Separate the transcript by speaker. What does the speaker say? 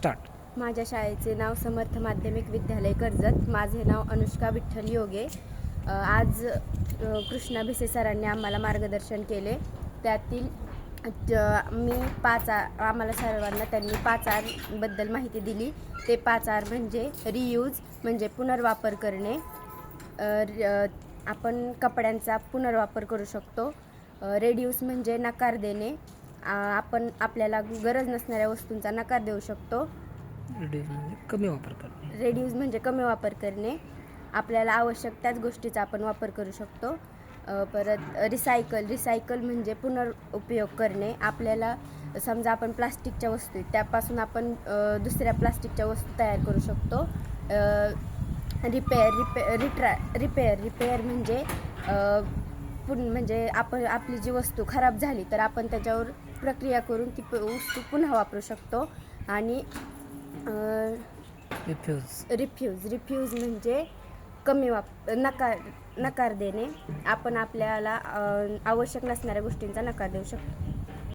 Speaker 1: Start.
Speaker 2: माझ्या शाळेचे नाव समर्थ माध्यमिक विद्यालय कर्जत. माझे नाव अनुष्का विठ्ठल योगे. आज कृष्णा भिसे सरांनी आम्हाला मार्गदर्शन केले. त्यातील आम्हाला सर्वांना त्यांनी 5 R बद्दल माहिती दिली. ते 5 R म्हणजे रियूज म्हणजे पुनर्वापर करणे. आपण कपड्यांचा पुनर्वापर करू शकतो. रेड्यूस म्हणजे नकार देणे. आपण आपल्याला गरज नसणाऱ्या वस्तूंचा नकार देऊ शकतो.
Speaker 1: रिड्यूस म्हणजे कमी वापर करणे.
Speaker 2: रेड्यूस म्हणजे कमी वापर करणे. आपल्याला आवश्यक त्याच गोष्टीचा आपण वापर करू शकतो. परत रिसायकल म्हणजे पुनर्उपयोग करणे. आपल्याला समजा आपण प्लास्टिकच्या वस्तू आहेत, त्यापासून आपण दुसऱ्या प्लास्टिकच्या वस्तू तयार करू शकतो. रिपेअर म्हणजे आपण आपली जी वस्तू खराब झाली तर आपण त्याच्यावर प्रक्रिया करून ती वस्तू पुन्हा वापरू शकतो. आणि रिफ्यूज म्हणजे नकार देणे. आपण आपल्याला आवश्यक नसणाऱ्या गोष्टींचा नकार देऊ शकतो.